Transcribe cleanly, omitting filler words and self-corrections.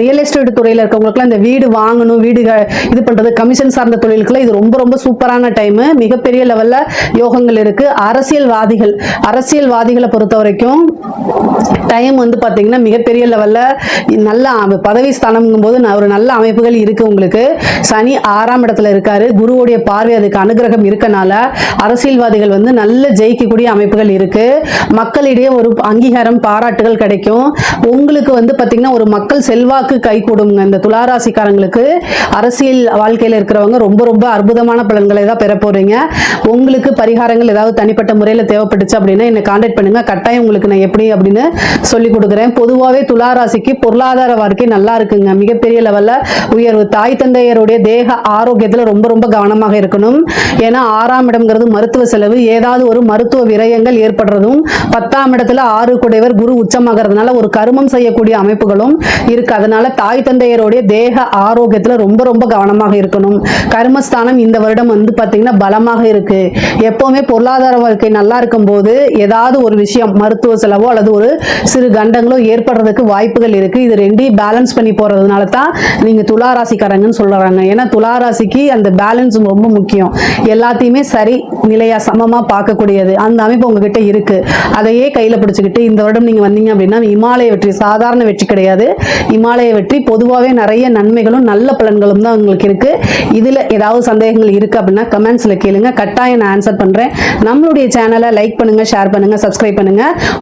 Real estate துறையில இருக்கவங்களுக்குலாம் இந்த வீடு வாங்கணும், வீடு இது பண்றது, கமிஷன் சார்ந்த தொழிலுக்குலாம் இது ரொம்ப ரொம்ப சூப்பரான டைம். மிகப்பெரிய லெவல்ல யோகங்கள் இருக்கு. அரசியல்வாதிகளை பொறுத்த வரைக்கும் டைம் வந்து பாத்தீங்கன்னா மிகப்பெரிய லெவல்ல நல்ல பதவி ஸ்தானம்ங்கும் போது ஒரு நல்ல அமைப்புகள் இருக்கு உங்களுக்கு. சனி 6ஆம் இடத்துல இருக்காரு. குருவுடைய பார்வை அதுக்கு அனுகிரகம் இருக்கனால அரசியல்வாதிகள் வந்து நல்ல ஜெயிக்கக்கூடிய அமைப்புகள் இருக்கு. மக்களிடையே ஒரு அங்கீகாரம், பாராட்டுகள் கிடைக்கும். உங்களுக்கு வந்து பாத்தீங்கன்னா ஒரு மக்கள் செல்வாக்கு கை கூடுங்க. இந்த துளாராசிக்காரங்களுக்கு அரசியல் வாழ்க்கையில இருக்கிறவங்க ரொம்ப ரொம்ப அற்புதமான பலன்களை தான் பெற போறீங்க. உங்களுக்கு பரிகாரங்கள் ஏதாவது தனிப்பட்ட முறையில் தேவைப்பட்டுச்சு அப்படின்னா என்னை கான்டாக்ட் பண்ணுங்க. கட்டாயம் உங்களுக்கு நான் எப்படி அப்படின்னு சொல்லி கொடுக்குறேன். பொதுவாகவே துளாராசிக்கு பொருளாதார வாழ்க்கை நல்லா இருக்குங்க. மிகப்பெரிய லெவல்ல உயர்வு. தாய் தந்தையருடைய தேக ஆரோக்கியத்துல ரொம்ப ரொம்ப கவனமாக இருக்கணும். ஏன்னா 6ஆம் இடம்ங்கிறது மருத்துவ செலவு, ஏதாவது ஒரு மருத்துவ விரயங்கள் ஏற்படுறதும், 10ஆம் இடத்துல 6 குடைவர் குரு உச்சமாகிறதுனால ஒரு கருமம் செய்யக்கூடிய அமைப்புகளும் இருக்கு. அதனால தாய் தந்தையருடைய தேக ஆரோக்கியத்துல ரொம்ப ரொம்ப கவனமாக இருக்கணும். கர்மஸ்தானம் இந்த வருடம் வந்து பாத்தீங்கன்னா பலமாக இருக்கு. எப்பவுமே பொருளாதார வாழ்க்கை நல்லா இருக்கும் போது ஏதாவது ஒரு விஷயம் மருத்துவ செலவோ அல்லது ஒரு சிறு கண்டங்களோ ஏற்படுறதுக்கு வாய்ப்புகள் இருக்கு. இது ரெண்டையும் பேலன்ஸ் பண்ணி போறதுனால தான் நீங்க துளாராசிக்காரங்கன்னு சொல்றாங்க. ஏன்னா துளாராசிக்கு அந்த பேலன்ஸ் ரொம்ப முக்கியம். எல்லாத்தையுமே சரி நிலையா சமமா பார்க்கக்கூடியது அந்த அமைப்பு உங்ககிட்ட இருக்கு. அதையே கையில பிடிச்சுக்கிட்டு இந்த வருடம் நீங்க வந்தீங்க அப்படின்னா இமாலய வெற்றி சாதாரண வெற்றி கிடையாது. இமாலய வெற்றி பொதுவாகவே நிறைய நன்மைகளும் நல்ல பலன்களும் தான் உங்களுக்கு இருக்கு. இதுல ஏதாவது சந்தேகங்கள் இருக்கு அப்படின்னா கமெண்ட்ஸ்ல கேளுங்க. கட்டாயம் நான் ஆன்சர் பண்றேன். நம்மளுடைய சேனலை லைக் பண்ணுங்க, ஷேர் பண்ணுங்க, சப்ஸ்கிரைப் பண்ணுங்க.